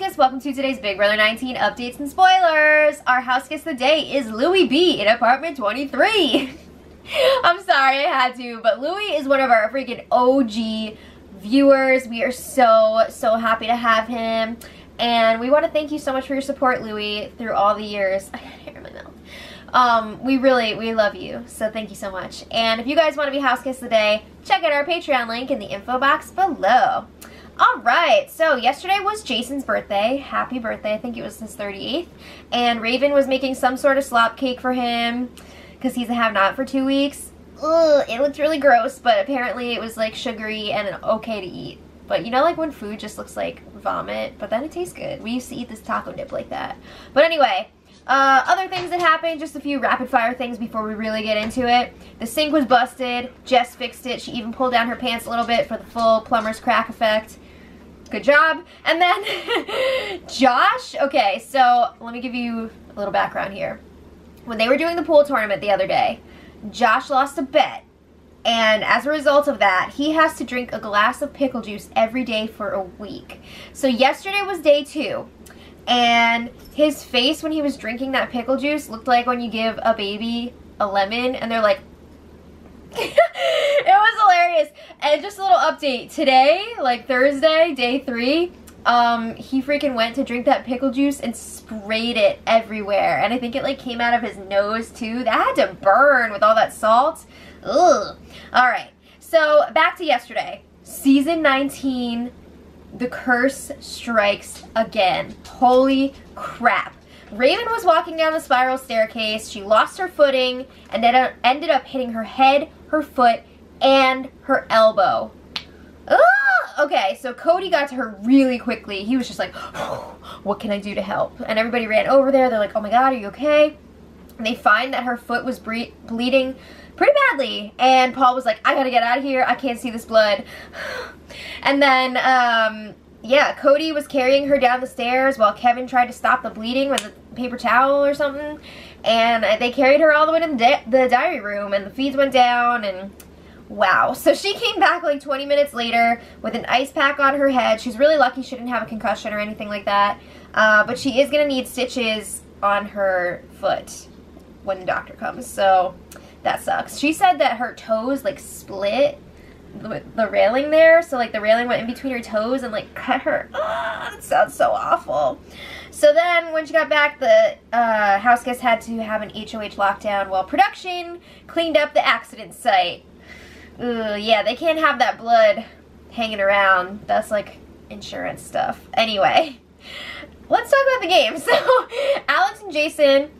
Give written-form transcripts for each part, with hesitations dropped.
guests, welcome to today's Big Brother 19 updates and spoilers. Our house guest of the day is Louie B in apartment 23. I'm sorry I had to, but Louie is one of our freaking OG viewers. We are so happy to have him, and we want to thank you so much for your support, Louie, through all the years. I got hair in my mouth. We love you, so thank you so much. And if you guys want to be house guests of the day, check out our Patreon link in the info box below. Alright, so yesterday was Jason's birthday. Happy birthday. I think it was his 38th. And Raven was making some sort of slop cake for him because he's a have-not for 2 weeks. Ugh, it looked really gross, but apparently it was like sugary and okay to eat. But you know, like when food just looks like vomit, but then it tastes good. We used to eat this taco dip like that. But anyway, other things that happened, just a few rapid fire things before we really get into it. The sink was busted. Jess fixed it. She even pulled down her pants a little bit for the full plumber's crack effect. Good job. And then Josh, okay, so let me give you a little background here. When they were doing the pool tournament the other day, Josh lost a bet, and as a result of that, he has to drink a glass of pickle juice every day for a week. So yesterday was day 2, and his face when he was drinking that pickle juice looked like when you give a baby a lemon and they're like, it was hilarious. And just a little update, today, like Thursday, day 3, he freaking went to drink that pickle juice and sprayed it everywhere, and I think it like came out of his nose too. That had to burn with all that salt. Ugh. Alright, so back to yesterday. Season 19, the curse strikes again. Holy crap. Raven was walking down the spiral staircase. She lost her footing and then ended up hitting her head, her foot, and her elbow. Ugh! Okay, so Cody got to her really quickly. He was just like, oh, what can I do to help? And everybody ran over there. They're like, oh my god, are you okay? And they find that her foot was bleeding pretty badly. And Paul was like, I gotta get out of here. I can't see this blood. And then, yeah, Cody was carrying her down the stairs while Kevin tried to stop the bleeding with a paper towel or something. And they carried her all the way to the diary room, and the feeds went down, and wow. So she came back like 20 minutes later with an ice pack on her head. She's really lucky she didn't have a concussion or anything like that. But she is going to need stitches on her foot when the doctor comes. So that sucks. She said that her toes like split the railing there. So like the railing went in between her toes and like cut her. That sounds so awful. So then when she got back, the house guest had to have an HOH lockdown while production cleaned up the accident site. Yeah, they can't have that blood hanging around. That's like insurance stuff. Anyway, let's talk about the game. So Alex and Jason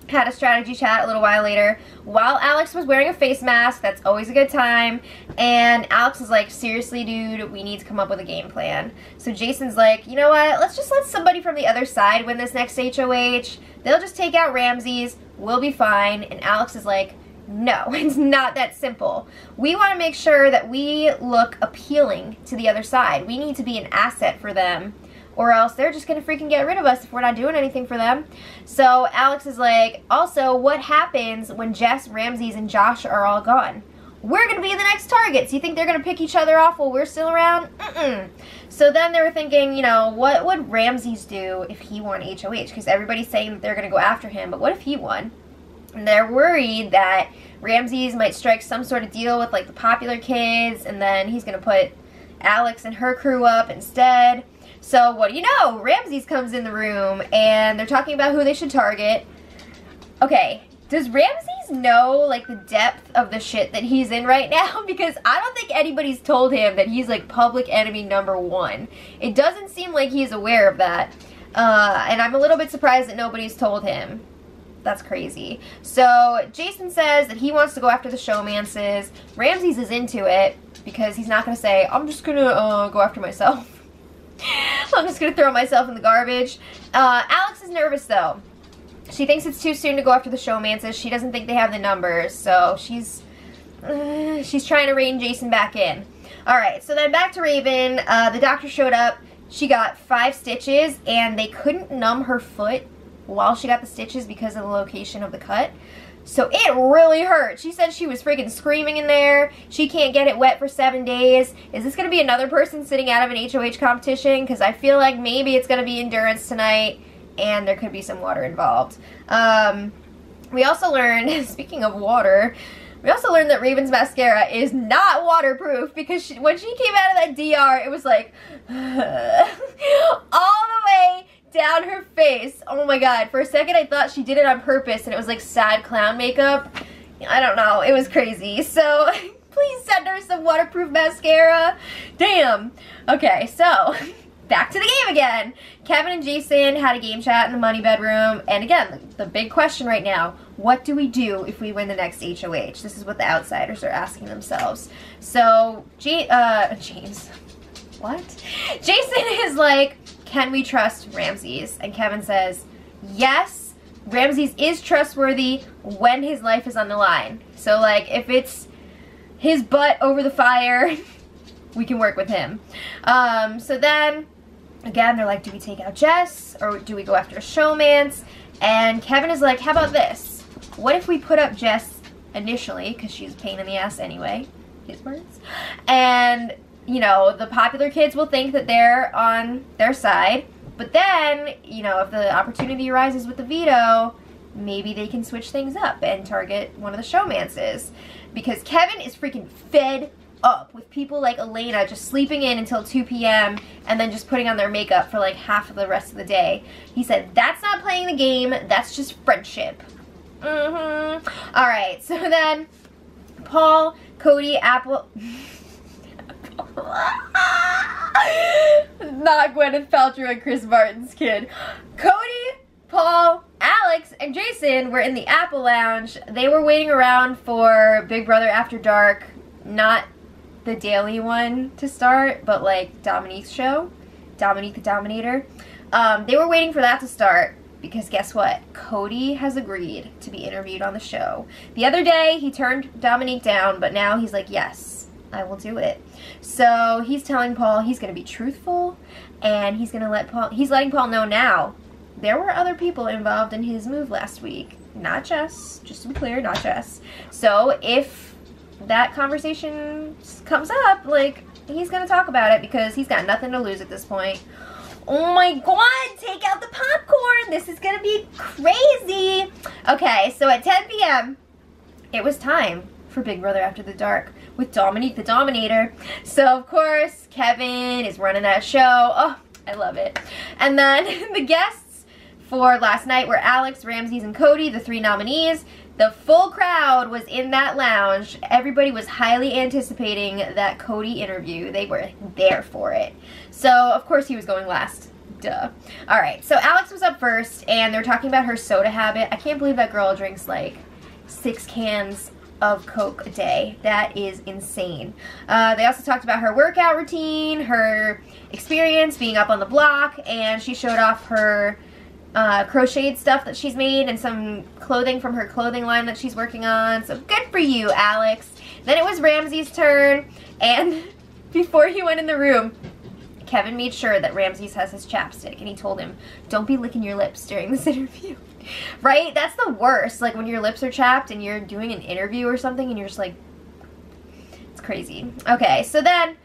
had a strategy chat a little while later while Alex was wearing a face mask. That's always a good time. And Alex is like, seriously, dude, we need to come up with a game plan. So Jason's like, you know what? Let's just let somebody from the other side win this next HOH. They'll just take out Ramses. We'll be fine. And Alex is like, no, it's not that simple. We want to make sure that we look appealing to the other side. We need to be an asset for them, or else they're just going to freaking get rid of us if we're not doing anything for them. So Alex is like, also, what happens when Jess, Ramses, and Josh are all gone? We're going to be the next targets. You think they're going to pick each other off while we're still around? So then they were thinking, you know, what would Ramses do if he won HOH? Because everybody's saying that they're going to go after him, but what if he won? And they're worried that Ramses might strike some sort of deal with like the popular kids, and then he's going to put Alex and her crew up instead. So what do you know? Ramses comes in the room, and they're talking about who they should target. Okay, does Ramses know like the depth of the shit that he's in right now? Because I don't think anybody's told him that he's like public enemy #1. It doesn't seem like he's aware of that. And I'm a little bit surprised that nobody's told him. That's crazy. So Jason says that he wants to go after the showmances. Ramses is into it because he's not going to say, I'm just going to go after myself. I'm just going to throw myself in the garbage. Alex is nervous though. She thinks it's too soon to go after the showmances. She doesn't think they have the numbers. So she's trying to rein Jason back in. Alright, so then back to Raven. The doctor showed up. She got 5 stitches, and they couldn't numb her foot while she got the stitches because of the location of the cut. So it really hurt. She said she was freaking screaming in there. She can't get it wet for 7 days. Is this going to be another person sitting out of an HOH competition? Because I feel like maybe it's going to be endurance tonight, and there could be some water involved. We also learned, speaking of water, we also learned that Raven's mascara is not waterproof, because when she came out of that DR, it was like all the way down her face. Oh my god. For a second I thought she did it on purpose and it was like sad clown makeup. I don't know. It was crazy. So please send her some waterproof mascara. Damn. Okay, so back to the game again. Kevin and Jason had a game chat in the money bedroom, and again, the big question right now, what do we do if we win the next HOH? This is what the outsiders are asking themselves. So James, what? Jason is like, can we trust Ramses? And Kevin says, yes, Ramses is trustworthy when his life is on the line. So like, if it's his butt over the fire, we can work with him. So then, again, they're like, do we take out Jess, or do we go after a showmance? And Kevin is like, how about this? What if we put up Jess initially, because she's a pain in the ass anyway, his words, and you know, the popular kids will think that they're on their side, but then, you know, if the opportunity arises with the veto, maybe they can switch things up and target one of the showmances, because Kevin is freaking fed up with people like Elena just sleeping in until 2 p.m. and then just putting on their makeup for like half of the rest of the day. He said, that's not playing the game, that's just friendship. Alright, so then Paul, Cody, Apple... Not Gwyneth Paltrow and Chris Martin's kid. Cody, Paul, Alex, and Jason were in the Apple Lounge. They were waiting around for Big Brother After Dark, not the daily one to start, but like Dominique's show, Dominique the Dominator. They were waiting for that to start because guess what? Cody has agreed to be interviewed on the show. The other day, he turned Dominique down, but now he's like, yes, I will do it. So he's telling Paul he's going to be truthful, and he's letting Paul know now there were other people involved in his move last week. Not Jess, just to be clear, not Jess. So if that conversation comes up, like, he's going to talk about it because he's got nothing to lose at this point. Oh my god, take out the popcorn. This is going to be crazy. Okay, so at 10 p.m., it was time for Big Brother After the Dark with Dominique the Dominator. So, of course, Kevin is running that show. Oh, I love it. And then the guests for last night were Alex, Ramses, and Cody, the 3 nominees. The full crowd was in that lounge. Everybody was highly anticipating that Cody interview. They were there for it. So, of course, he was going last. Duh. Alright, so Alex was up first, and they're talking about her soda habit. I can't believe that girl drinks, like, 6 cans of Coke a day. That is insane. They also talked about her workout routine, her experience being up on the block, and she showed off her crocheted stuff that she's made and some clothing from her clothing line that she's working on. So good for you, Alex. Then it was Ramses' turn, and before he went in the room, Kevin made sure that Ramses has his chapstick, and he told him, don't be licking your lips during this interview. Right? That's the worst. Like when your lips are chapped and you're doing an interview or something and you're just like, it's crazy. Okay, so then,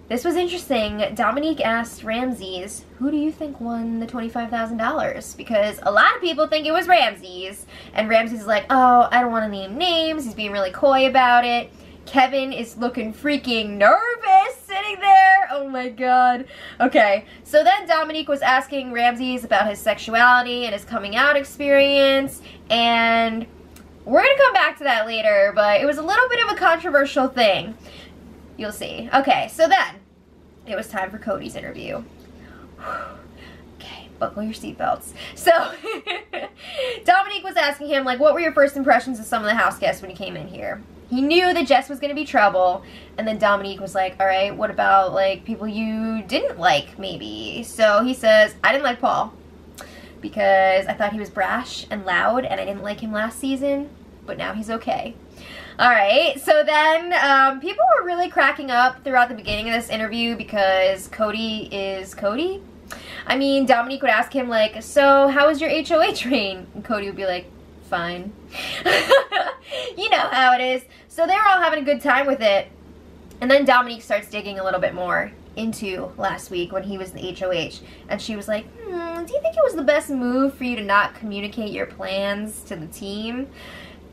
this was interesting. Dominique asked Ramses, who do you think won the $25,000? Because a lot of people think it was Ramses. And Ramses is like, oh, I don't want to name names. He's being really coy about it. Kevin is looking freaking nervous sitting there. Oh my god. Okay, so then Dominique was asking Ramses about his sexuality and his coming out experience, and we're gonna come back to that later, but it was a little bit of a controversial thing. You'll see. Okay, so then it was time for Cody's interview. Okay, buckle your seatbelts. So Dominique was asking him, like, what were your first impressions of some of the house guests when you came in here? He knew that Jess was going to be trouble, and then Dominique was like, alright, what about, like, people you didn't like, maybe? So he says, I didn't like Paul, because I thought he was brash and loud, and I didn't like him last season, but now he's okay. Alright, so then, people were really cracking up throughout the beginning of this interview, because Cody is Cody. I mean, Dominique would ask him, like, so, how was your HOH reign? And Cody would be like, fine. You know how it is. So they were all having a good time with it. And then Dominique starts digging a little bit more into last week when he was in the HOH. And she was like, do you think it was the best move for you to not communicate your plans to the team?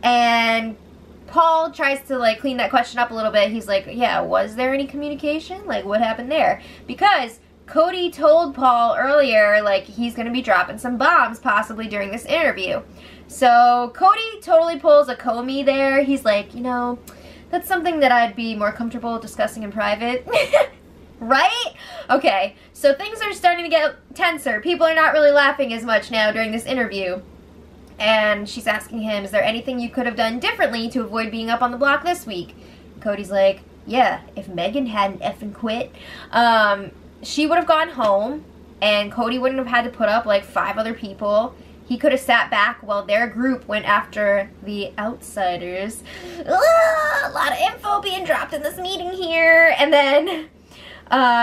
And Paul tries to like clean that question up a little bit. He's like, yeah, was there any communication? Like, what happened there? Because Cody told Paul earlier, like, he's going to be dropping some bombs possibly during this interview. So Cody totally pulls a Comey there. He's like, you know, that's something that I'd be more comfortable discussing in private. Right? Okay, so things are starting to get tenser. People are not really laughing as much now during this interview. And she's asking him, is there anything you could have done differently to avoid being up on the block this week? Cody's like, yeah, if Megan hadn't effing quit, she would have gone home, and Cody wouldn't have had to put up like 5 other people. He could have sat back while their group went after the outsiders. Ugh, a lot of info being dropped in this meeting here. And then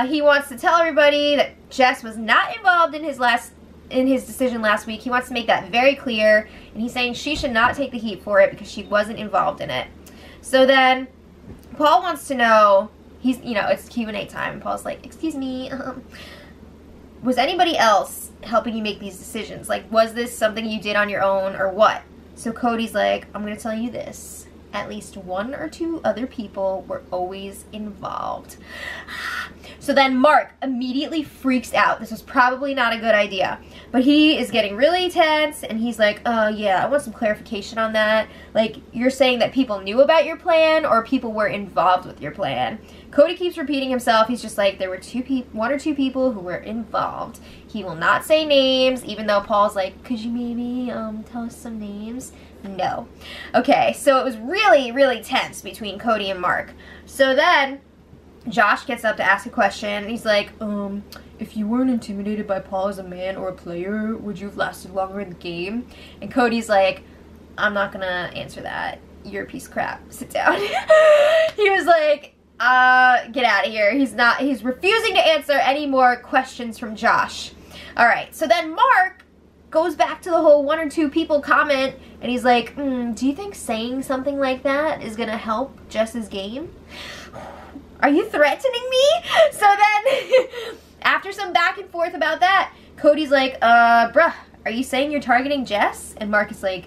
he wants to tell everybody that Jess was not involved in his decision last week. He wants to make that very clear, and he's saying she should not take the heat for it because she wasn't involved in it. So then Paul wants to know, it's Q&A time, and Paul's like, excuse me, was anybody else helping you make these decisions? Like, was this something you did on your own or what? So Cody's like, I'm going to tell you this. At least 1 or 2 other people were always involved. So then Mark immediately freaks out. This was probably not a good idea. But he is getting really tense, and he's like, yeah, I want some clarification on that. Like, you're saying that people knew about your plan or people were involved with your plan? Cody keeps repeating himself. He's just like, there were 1 or 2 people who were involved. He will not say names, even though Paul's like, could you maybe tell us some names? No. Okay, so it was really, really tense between Cody and Mark. So then Josh gets up to ask a question, and he's like, if you weren't intimidated by Paul as a man or a player, would you have lasted longer in the game? And Cody's like, I'm not gonna answer that. You're a piece of crap. Sit down. He was like, get out of here. He's refusing to answer any more questions from Josh. Alright, so then Mark goes back to the whole 1 or 2 people comment, and he's like, do you think saying something like that is gonna help Jess's game? Are you threatening me? So then, after some back and forth about that, Cody's like, bruh, are you saying you're targeting Jess? And Mark is like,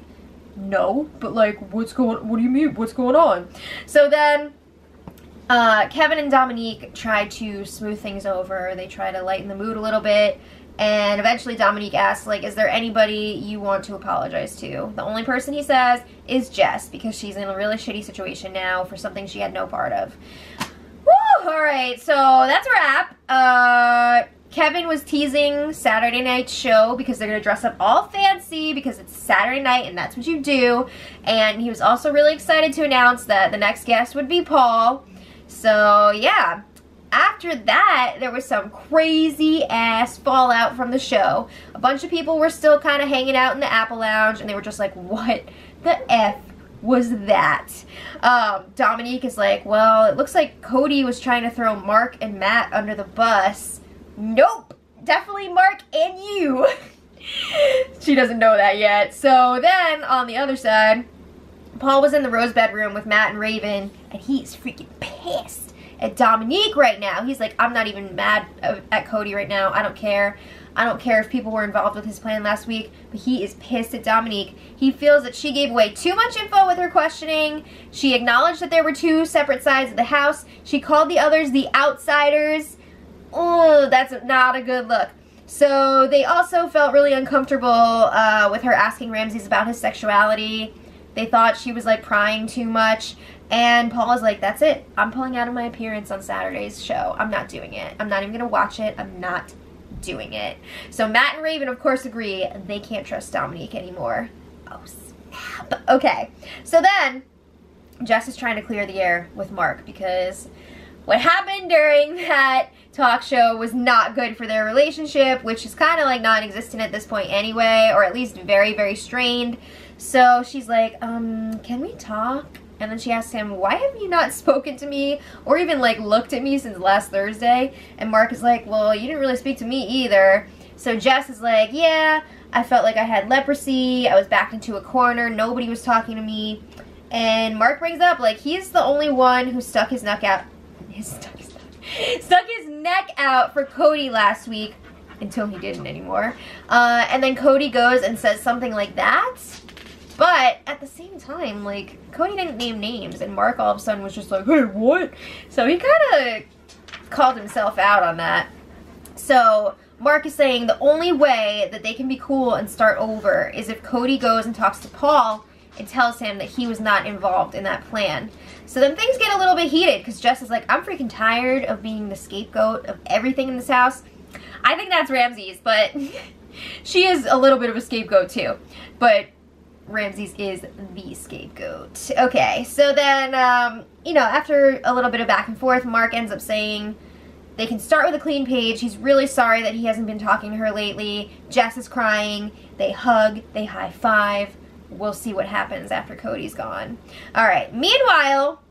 no, but like, what do you mean? What's going on? So then, Kevin and Dominique try to smooth things over. They try to lighten the mood a little bit. And eventually Dominique asks, like, is there anybody you want to apologize to? The only person he says is Jess, because she's in a really shitty situation now for something she had no part of. Woo! Alright, so that's a wrap. Kevin was teasing Saturday night's show because they're going to dress up all fancy because it's Saturday night and that's what you do. And he was also really excited to announce that the next guest would be Paul. So, yeah. After that, there was some crazy-ass fallout from the show. A bunch of people were still kind of hanging out in the Apple Lounge, and they were just like, what the F was that? Dominique is like, well, it looks like Cody was trying to throw Mark and Matt under the bus. Nope, definitely Mark and you. She doesn't know that yet. So then, on the other side, Paul was in the Rose bedroom with Matt and Raven, and he's freaking pissed at Dominique right now. He's like, I'm not even mad at Cody right now. I don't care. I don't care if people were involved with his plan last week, but he is pissed at Dominique. He feels that she gave away too much info with her questioning. She acknowledged that there were 2 separate sides of the house. She called the others the outsiders. Oh, that's not a good look. So they also felt really uncomfortable with her asking Ramses about his sexuality. They thought she was like prying too much. And Paul is like, that's it. I'm pulling out of my appearance on Saturday's show. I'm not doing it. I'm not even going to watch it. I'm not doing it. So Matt and Raven, of course, agree they can't trust Dominique anymore. Oh, snap. Okay. So then, Jess is trying to clear the air with Mark because what happened during that talk show was not good for their relationship, which is kind of like non-existent at this point anyway, or at least very, very strained. So she's like, can we talk? And then she asks him, why have you not spoken to me or even like looked at me since last Thursday? And Mark is like, well, you didn't really speak to me either. So Jess is like, yeah, I felt like I had leprosy. I was backed into a corner. Nobody was talking to me. And Mark brings up, like, he's the only one who stuck his neck out. Stuck his neck out for Cody last week until he didn't anymore. And then Cody goes and says something like that. But at the same time, like, Cody didn't name names, and Mark all of a sudden was just like, hey, what? So he kind of called himself out on that. So Mark is saying the only way that they can be cool and start over is if Cody goes and talks to Paul and tells him that he was not involved in that plan. So then things get a little bit heated because Jess is like, I'm freaking tired of being the scapegoat of everything in this house. I think that's Ramsey's, but she is a little bit of a scapegoat too. But Ramsey's is the scapegoat. Okay, so then, you know, after a little bit of back and forth, Mark ends up saying they can start with a clean page. He's really sorry that he hasn't been talking to her lately. Jess is crying. They hug. They high five. We'll see what happens after Cody's gone. All right, meanwhile,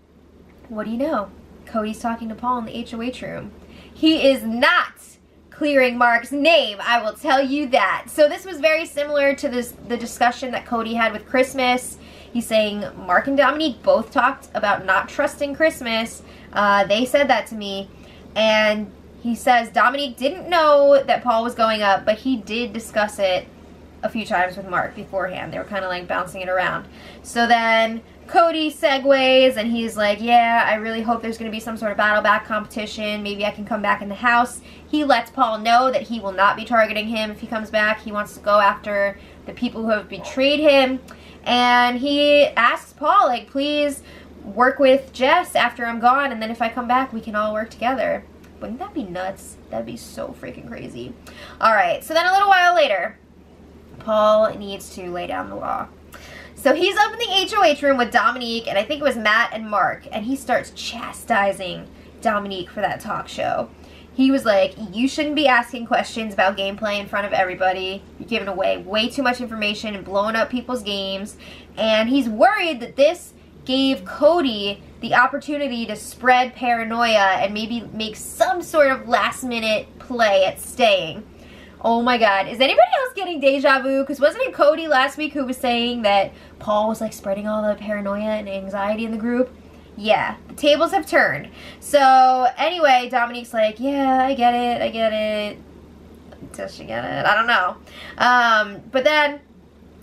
what do you know? Cody's talking to Paul in the HOH room. He is not clearing Mark's name, I will tell you that. So this was very similar to the discussion that Cody had with Christmas. He's saying Mark and Dominique both talked about not trusting Christmas. They said that to me. And he says Dominique didn't know that Paul was going up, but he did discuss it a few times with Mark beforehand. They were kind of like bouncing it around. So then Cody segues and he's like, yeah, I really hope there's going to be some sort of battle back competition. Maybe I can come back in the house. He lets Paul know that he will not be targeting him if he comes back. He wants to go after the people who have betrayed him. And he asks Paul, like, please work with Jess after I'm gone, and then if I come back, we can all work together. Wouldn't that be nuts? That'd be so freaking crazy. Alright, so then a little while later, Paul needs to lay down the law. So he's up in the HOH room with Dominique, and I think it was Matt and Mark, and he starts chastising Dominique for that talk show. He was like, you shouldn't be asking questions about gameplay in front of everybody. You're giving away way too much information and blowing up people's games. And he's worried that this gave Cody the opportunity to spread paranoia and maybe make some sort of last-minute play at staying. Oh my god, is anybody else getting deja vu? Because wasn't it Cody last week who was saying that Paul was like spreading all the paranoia and anxiety in the group? Yeah, the tables have turned. So anyway, Dominique's like, yeah, I get it. Does she get it? I don't know. But then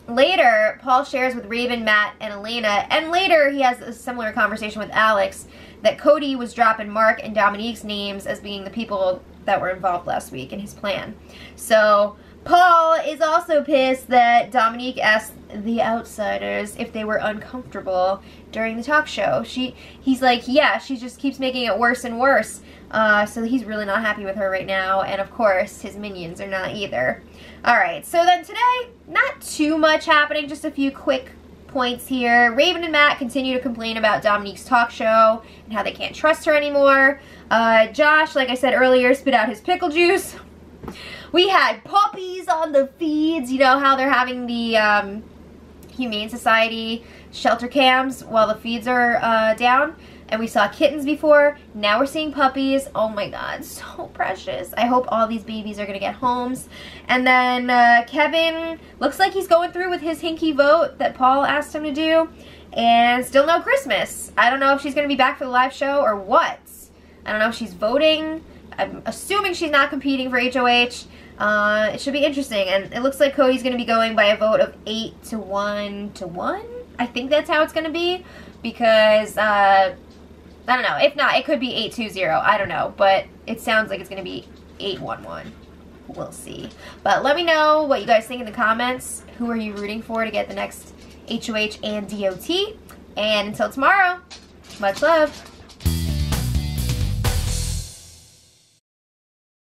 later, Paul shares with Raven, Matt, and Elena, and later he has a similar conversation with Alex, that Cody was dropping Mark and Dominique's names as being the people that were involved last week in his plan. So Paul is also pissed that Dominique asked the outsiders if they were uncomfortable during the talk show. He's like, yeah, she just keeps making it worse and worse. So he's really not happy with her right now, and of course his minions are not either. Alright, so then today, not too much happening, just a few quick points here. Raven and Matt continue to complain about Dominique's talk show and how they can't trust her anymore. Josh, like I said earlier, spit out his pickle juice. We had puppies on the feeds. You know how they're having the Humane Society shelter cams while the feeds are down? And we saw kittens before. Now we're seeing puppies. Oh my god, so precious. I hope all these babies are going to get homes. And then Kevin looks like he's going through with his hinky vote that Paul asked him to do. And still no Christmas. I don't know if she's going to be back for the live show or what. I don't know if she's voting. I'm assuming she's not competing for HOH. It should be interesting. And it looks like Cody's going to be going by a vote of 8 to 1 to 1. I think that's how it's going to be. Because, I don't know. If not, it could be 8-2-0. I don't know. But it sounds like it's going to be 8-1-1. We'll see. But let me know what you guys think in the comments. Who are you rooting for to get the next HOH and DOT? And until tomorrow, much love.